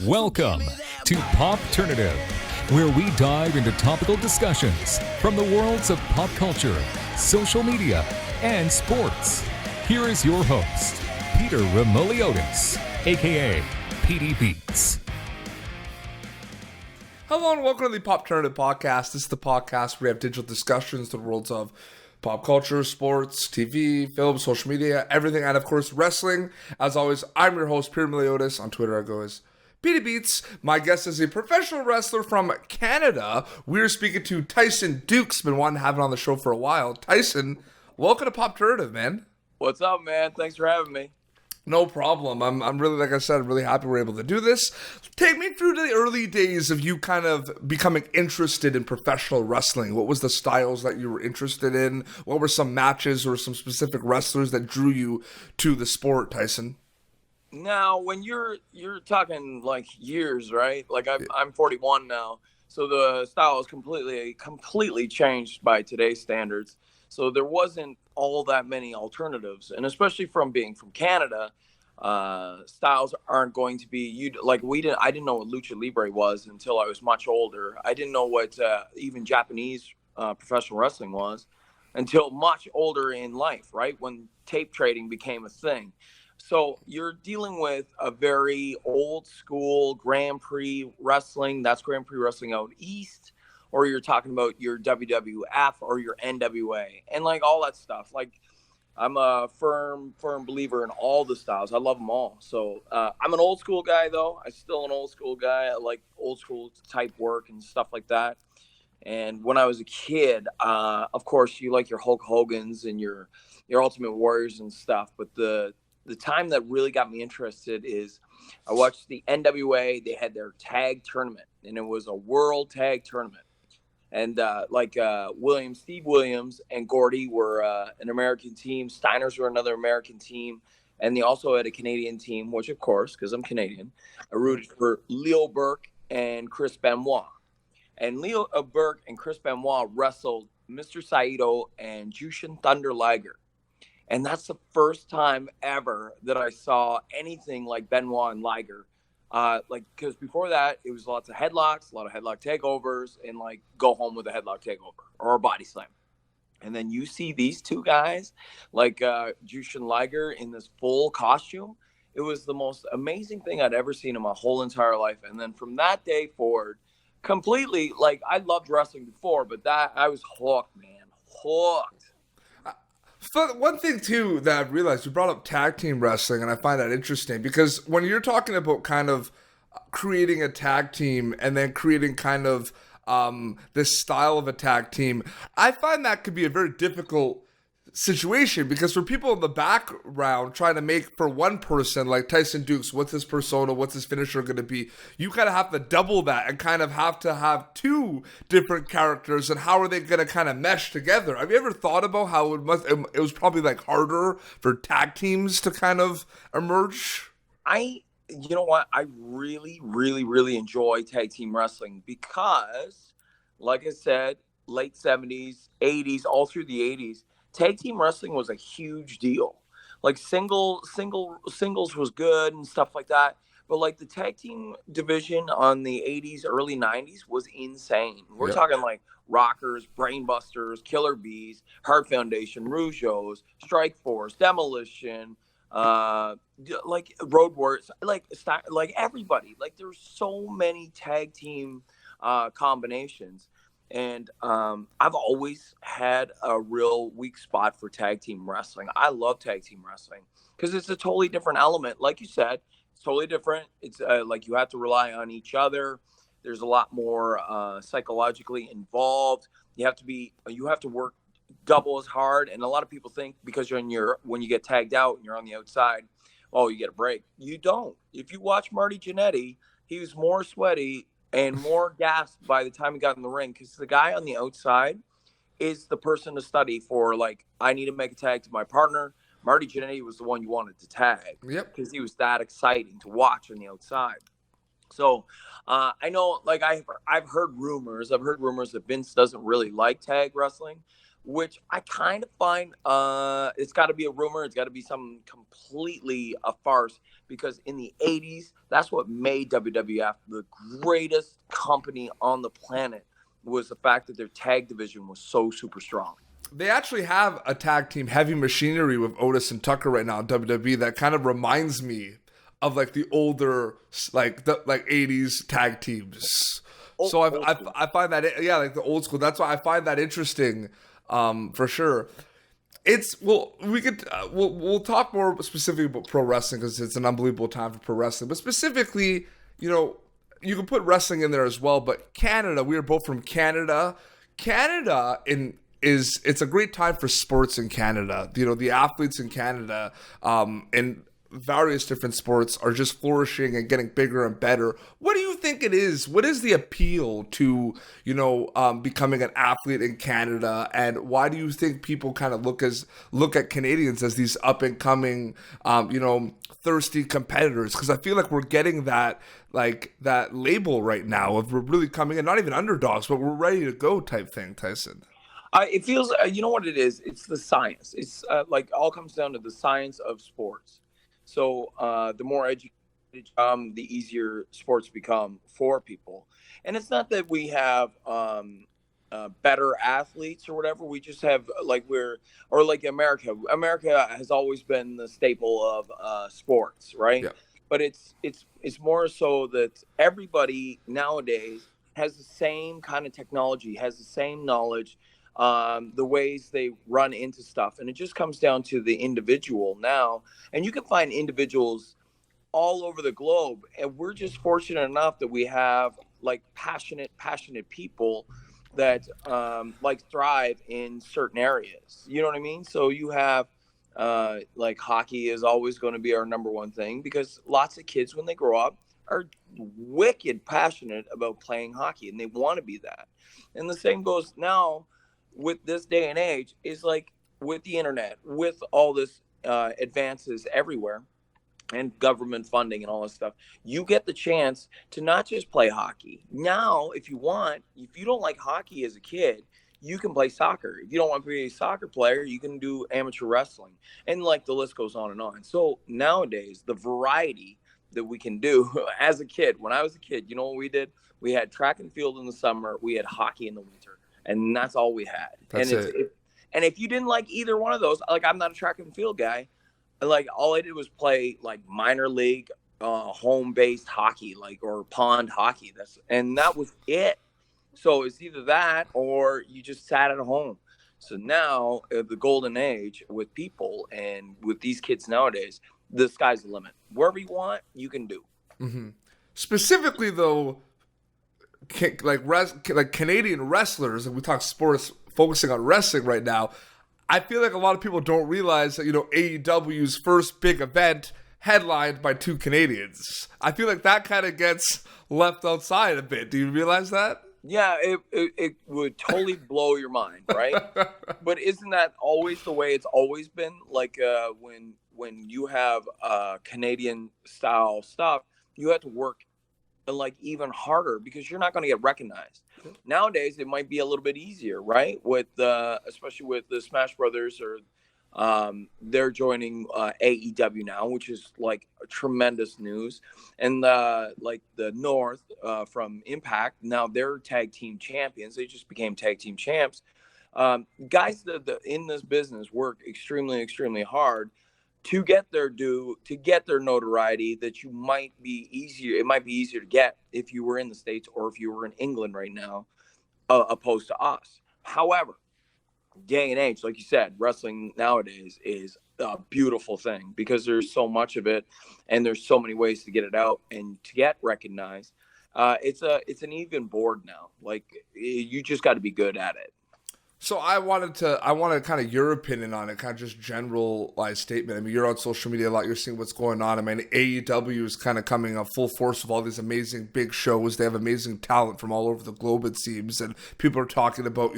Welcome to Popternative, where we dive into topical discussions from the worlds of pop culture, social media, and sports. Here is your host, Peter Remoliotis, aka PD Beats. Hello and welcome to the Popternative podcast. This is the podcast where we have digital discussions to the worlds of pop culture, sports, TV, film, social media, everything, and of course wrestling. As always, I'm your host, Peter Remoliotis. On Twitter, I go as PD Beats. My guest is a professional wrestler from Canada. We're speaking to Tyson Dux. Been wanting to have it on the show for a while. Tyson, welcome to Popternative, man. What's up, man? Thanks for having me. No problem. I'm really, like I said, really happy we're able to do this. Take me through the early days of you kind of becoming interested in professional wrestling. What was the styles that you were interested in? What were some matches or some specific wrestlers that drew you to the sport, Tyson? Now, when you're talking like years, right? Like I'm 41 now, so the style has completely changed by today's standards. So there wasn't all that many alternatives, and especially from being from Canada, styles aren't going to be I didn't know what lucha libre was until I was much older. I didn't know what even Japanese professional wrestling was until much older in life, right? When tape trading became a thing. So you're dealing with a very old school Grand Prix wrestling. That's Grand Prix wrestling out east. Or you're talking about your WWF or your NWA and like all that stuff. Like I'm a firm believer in all the styles. I love them all. So I'm an old school guy, though. I'm still an old school guy. I like old school type work and stuff like that. And when I was a kid, of course, you like your Hulk Hogan's and your Ultimate Warriors and stuff. But the time that really got me interested is I watched the NWA. They had their tag tournament, and it was a world tag tournament. And Steve Williams and Gordy were an American team. Steiners were another American team. And they also had a Canadian team, which, of course, because I'm Canadian, I rooted for Leo Burke and Chris Benoit. And Leo Burke and Chris Benoit wrestled Mr. Saito and Jushin Thunder Liger. And that's the first time ever that I saw anything like Benoit and Liger. Because before that, it was lots of headlocks, a lot of headlock takeovers, and like go home with a headlock takeover or a body slam. And then you see these two guys, like Jushin Liger in this full costume. It was the most amazing thing I'd ever seen in my whole entire life. And then from that day forward, completely, like I loved wrestling before, but that I was hooked, man, hooked. So one thing, too, that I've realized, you brought up tag team wrestling, and I find that interesting, because when you're talking about kind of creating a tag team and then creating kind of this style of a tag team, I find that could be a very difficult situation, because for people in the background trying to make for one person, like Tyson Dux, what's his persona, what's his finisher going to be, you kind of have to double that and kind of have to have two different characters, and how are they going to kind of mesh together? Have you ever thought about how it was probably like harder for tag teams to kind of emerge? You know what? I really, really, really enjoy tag team wrestling because, like I said, late 70s, 80s, all through the 80s, tag team wrestling was a huge deal. Like singles was good and stuff like that. But like the tag team division on the 80s, early 90s was insane. We're talking like Rockers, Brainbusters, Killer Bees, Heart Foundation, Rougeos, Strike Force, Demolition, like Road Warriors, like everybody. Like there's so many tag team combinations. And I've always had a real weak spot for tag team wrestling. I love tag team wrestling because it's a totally different element. Like you said, it's totally different. It's like you have to rely on each other. There's a lot more psychologically involved. You have to work double as hard. And a lot of people think because when you get tagged out and you're on the outside, oh, you get a break. You don't. If you watch Marty Jannetty, he was more sweaty and more gassed by the time he got in the ring, because the guy on the outside is the person to study for. Like, I need to make a tag to my partner. Marty Jannetty was the one you wanted to tag because he was that exciting to watch on the outside. So I know, like I've heard rumors that Vince doesn't really like tag wrestling. which I kind of find it's got to be a rumor. It's got to be something completely a farce, because in the 80s, that's what made WWF the greatest company on the planet, was the fact that their tag division was so super strong. They actually have a tag team, Heavy Machinery, with Otis and Tucker right now in WWE that kind of reminds me of like the older, like 80s tag teams. So I find that, like the old school. That's why I find that interesting, for sure. We'll talk more specifically about pro wrestling, because it's an unbelievable time for pro wrestling. But specifically, you can put wrestling in there as well. But Canada, we are both from Canada. Canada it's a great time for sports in Canada. The athletes in Canada, and various different sports are just flourishing and getting bigger and better. What do you think it is? What is the appeal to, becoming an athlete in Canada? And why do you think people kind of look at Canadians as these up and coming, thirsty competitors? Because I feel like we're getting that label right now of we're really coming in, not even underdogs, but we're ready to go type thing, Tyson. It feels, you know what it is? It's the science. It's all comes down to the science of sports. So the more educated the easier sports become for people. And it's not that we have better athletes or whatever. We just have America. America has always been the staple of sports, right? Yeah. But it's more so that everybody nowadays has the same kind of technology, has the same knowledge, the ways they run into stuff. And it just comes down to the individual now. And you can find individuals all over the globe. And we're just fortunate enough that we have passionate people that thrive in certain areas. You know what I mean? So you have hockey is always going to be our number one thing, because lots of kids when they grow up are wicked passionate about playing hockey and they want to be that. And the same goes now with this day and age, is with the internet, with all this advances everywhere and government funding and all this stuff, you get the chance to not just play hockey. Now, if you don't like hockey as a kid, you can play soccer. If you don't want to be a soccer player, you can do amateur wrestling. And the list goes on and on. So nowadays, the variety that we can do as a kid, when I was a kid, you know what we did? We had track and field in the summer. We had hockey in the winter. And that's all we had. That's it. And if you didn't like either one of those, I'm not a track and field guy. All I did was play minor league, home-based hockey, or pond hockey. That was it. So it's either that or you just sat at home. So now the golden age with people and with these kids nowadays, the sky's the limit. Wherever you want, you can do. Mm-hmm. Specifically, though, Canadian wrestlers, and we talk sports focusing on wrestling right now, I feel like a lot of people don't realize that, AEW's first big event headlined by two Canadians. I feel like that kind of gets left outside a bit. Do you realize that? Yeah, it would totally blow your mind, right? But isn't that always the way it's always been? When you have Canadian style stuff, you have to work even harder, because you're not going to get recognized. Nowadays it might be a little bit easier, right? With especially with the Smash Brothers, or they're joining AEW now, which is tremendous news. And the North from Impact, now they're tag team champions. They just became tag team champs. Guys that in this business work extremely, extremely hard to get their due, to get their notoriety that it might be easier to get if you were in the States or if you were in England right now, opposed to us. However, day and age, like you said, wrestling nowadays is a beautiful thing, because there's so much of it and there's so many ways to get it out and to get recognized. It's an even board now. You just got to be good at it. So I wanted kind of your opinion on it, kind of just generalized statement. I mean, you're on social media a lot. You're seeing what's going on. I mean, AEW is kind of coming up full force with all these amazing big shows. They have amazing talent from all over the globe, it seems. And people are talking about,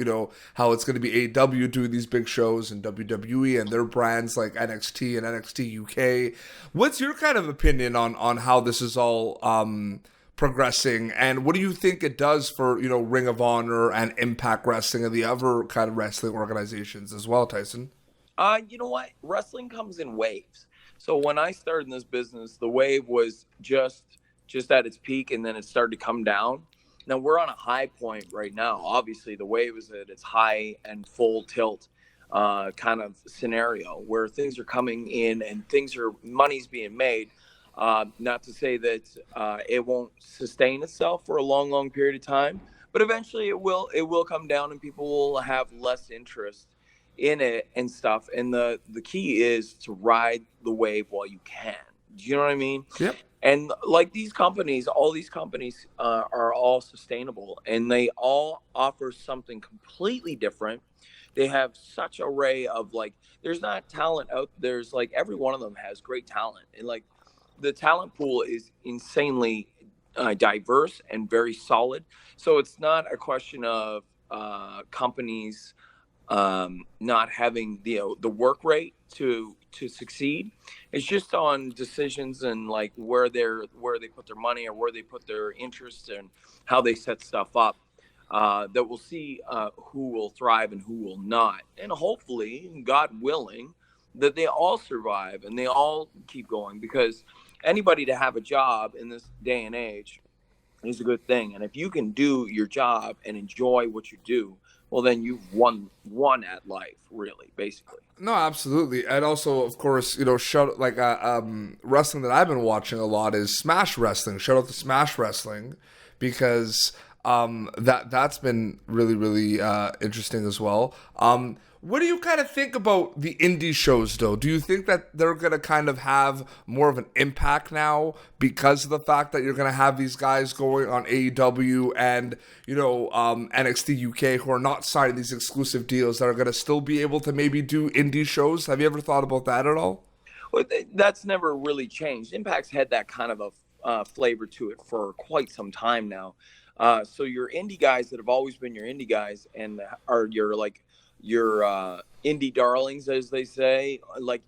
how it's going to be AEW doing these big shows and WWE and their brands like NXT and NXT UK. What's your kind of opinion on how this is all progressing, and what do you think it does for Ring of Honor and Impact Wrestling and the other kind of wrestling organizations as well, Tyson? You know what? Wrestling comes in waves. So when I started in this business, the wave was just at its peak, and then it started to come down. Now we're on a high point right now. Obviously, the wave is at its high and full tilt kind of scenario where things are coming in and money's being made. Not to say that it won't sustain itself for a long, long period of time, but eventually it will. It will come down, and people will have less interest in it and stuff. And the key is to ride the wave while you can. Do you know what I mean? Yep. And like all these companies are all sustainable, and they all offer something completely different. They have such array of there's not talent out there's every one of them has great talent, and the talent pool is insanely diverse and very solid. So it's not a question of companies not having the work rate to succeed. It's just on decisions and where they put their money or where they put their interest and how they set stuff up. That we'll see who will thrive and who will not, and hopefully, God willing, that they all survive and they all keep going, because anybody to have a job in this day and age is a good thing. And if you can do your job and enjoy what you do, well, then you've won at life, really, basically. No, absolutely. And also, of course, wrestling that I've been watching a lot is Smash Wrestling. Shout out to Smash Wrestling, because that's been really, really interesting as well. What do you kind of think about the indie shows, though? Do you think that they're going to kind of have more of an impact now because of the fact that you're going to have these guys going on AEW and, NXT UK who are not signing these exclusive deals that are going to still be able to maybe do indie shows? Have you ever thought about that at all? Well, that's never really changed. Impact's had that kind of a flavor to it for quite some time now. So your indie guys that have always been your indie guys and are your indie darlings, as they say,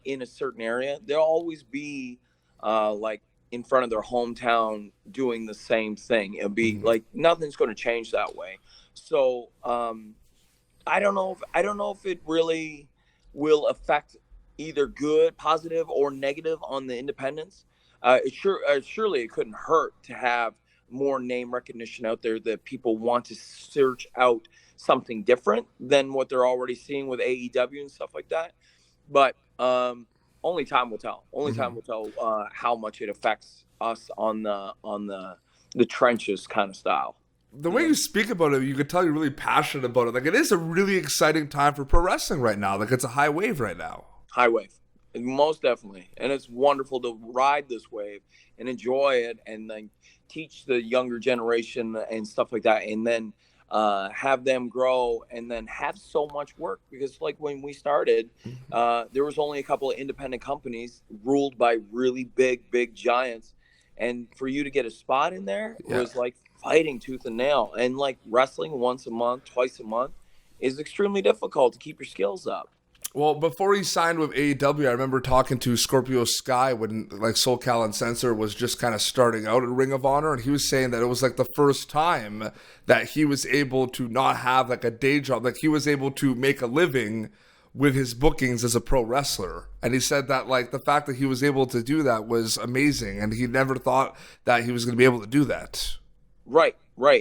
in a certain area, they'll always be in front of their hometown doing the same thing. It'll be nothing's going to change that way. So I don't know if it really will affect either good, positive, or negative on the independents. Surely it couldn't hurt to have more name recognition out there, that people want to search out something different than what they're already seeing with AEW and stuff like that. But only time will tell. Only time will tell how much it affects us on the trenches kind of style. The way you speak about it, you can tell you're really passionate about it. It is a really exciting time for pro wrestling right now. It's a high wave right now. High wave. Most definitely. And it's wonderful to ride this wave and enjoy it, and then teach the younger generation and stuff like that, and then have them grow, and then have so much work. Because when we started, there was only a couple of independent companies ruled by really big giants, and for you to get a spot in there was fighting tooth and nail. And wrestling once a month, twice a month is extremely difficult to keep your skills up. Well, before he signed with AEW, I remember talking to Scorpio Sky when SoCal Uncensored was just kind of starting out at Ring of Honor, and he was saying that it was the first time that he was able to not have a day job. He was able to make a living with his bookings as a pro wrestler. And he said that the fact that he was able to do that was amazing, and he never thought that he was going to be able to do that. Right.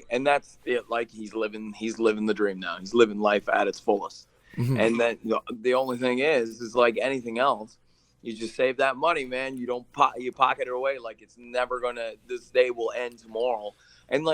And that's it. He's living the dream now. He's living life at its fullest. Mm-hmm. And then the only thing is like anything else, you just save that money, man. You don't you pocket it away. It's never gonna. This day will end tomorrow, and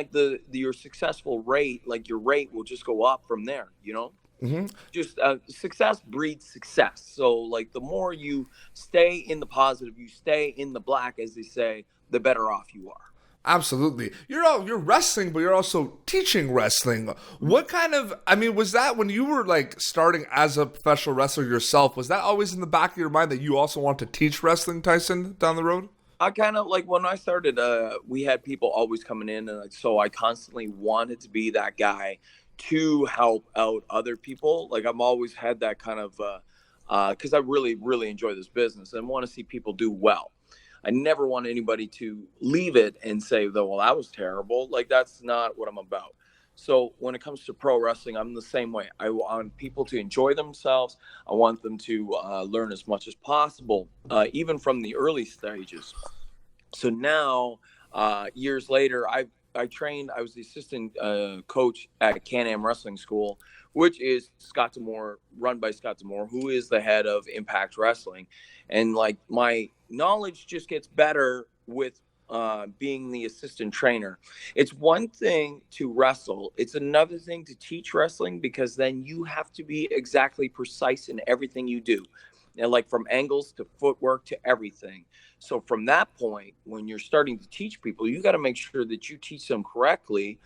your successful rate, your rate will just go up from there. Mm-hmm. Just success breeds success. So the more you stay in the positive, you stay in the black, as they say, the better off you are. Absolutely. You're wrestling, but you're also teaching wrestling. What kind of, was that when you were starting as a professional wrestler yourself, was that always in the back of your mind that you also want to teach wrestling, Tyson, down the road? I kind of when I started, we had people always coming in, and so I constantly wanted to be that guy to help out other people. I've always had that kind of, because I really, really enjoy this business and want to see people do well. I never want anybody to leave it and say, well, that was terrible. Like, that's not what I'm about. So when it comes to pro wrestling, I'm the same way. I want people to enjoy themselves. I want them to learn as much as possible, even from the early stages. So now, years later, I trained. I was the assistant coach at Can-Am Wrestling School, which is Scott D'Amore, run by Scott D'Amore, who is the head of Impact Wrestling. And like, my knowledge just gets better with being the assistant trainer. It's one thing to wrestle. It's another thing to teach wrestling, because then you have to be exactly precise in everything you do. And like, from angles to footwork to everything. So from that point, when you're starting to teach people, you got to make sure that you teach them correctly.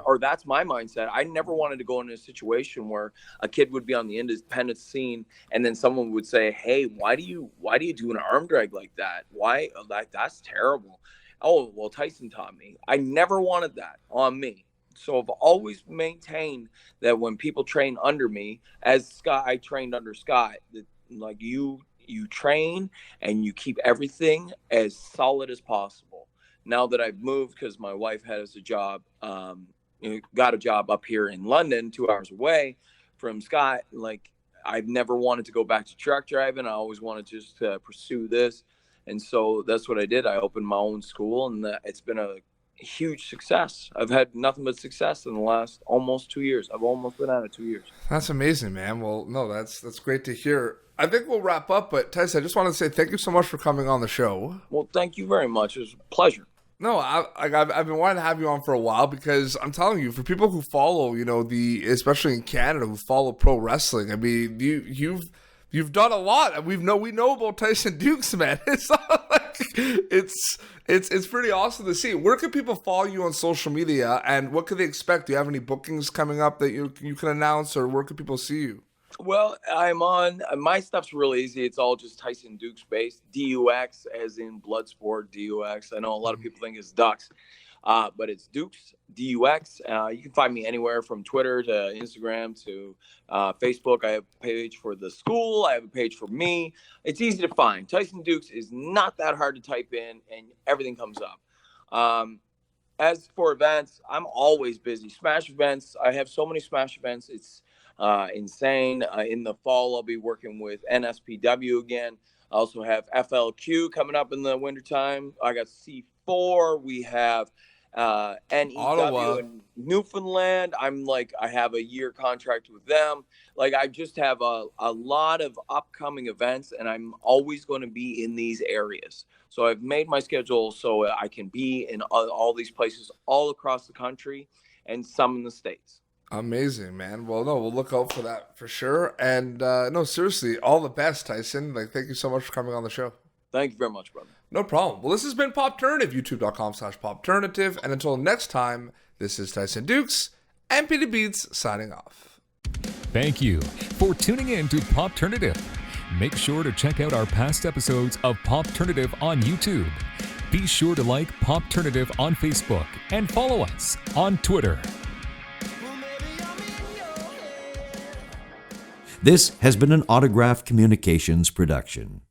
Or that's my mindset. I never wanted to go into a situation where a kid would be on the independent scene and then someone would say, hey, why do you do an arm drag like that? Why? That's terrible. Oh, well, Tyson taught me. I never wanted that on me. So I've always maintained that when people train under me, as Scott, I trained under Scott, that like, you train and you keep everything as solid as possible. Now that I've moved, because my wife has a job, got a job up here in London, 2 hours away from Scott, like, I've never wanted to go back to truck driving. I always wanted to just pursue this. And so that's what I did. I opened my own school, and it's been a huge success. I've had nothing but success in the last almost 2 years. I've almost been out of 2 years. That's amazing, man. Well, no, that's great to hear. I think we'll wrap up, but Tyson, I just want to say thank you so much for coming on the show. Well, thank you very much. It was a pleasure. No, I've been wanting to have you on for a while, because I'm telling you, for people who follow, especially in Canada, who follow pro wrestling, I mean, you've done a lot. We know about Tyson Dux, man. It's not like, it's pretty awesome to see. Where can people follow you on social media, and what can they expect? Do you have any bookings coming up that you can announce, or where can people see you? Well, I'm on, my stuff's real easy. It's all just Tyson Dux based. Dux, as in Bloodsport, Dux. I know a lot of people think it's Dux, but it's Dux, Dux. You can find me anywhere from Twitter to Instagram to Facebook. I have a page for the school. I have a page for me. It's easy to find. Tyson Dux is not that hard to type in, and everything comes up. As for events, I'm always busy. Smash events. I have so many Smash events. It's insane. In the fall, I'll be working with NSPW again. I also have FLQ coming up in the wintertime. I got C4. We have NEW Ottawa in Newfoundland. I have a year contract with them. Like, I just have a lot of upcoming events, and I'm always going to be in these areas. So I've made my schedule so I can be in all these places all across the country, and some in the States. Amazing, man. Well, no, we'll look out for that for sure. And no, seriously, all the best, Tyson. Thank you so much for coming on the show. Thank you very much, brother. No problem. Well, this has been Popternative, youtube.com/Popternative. And until next time, this is Tyson Dux and Peter Beats signing off. Thank you for tuning in to Popternative. Make sure to check out our past episodes of Popternative on YouTube. Be sure to like Popternative on Facebook and follow us on Twitter. This has been an Autograph Communications production.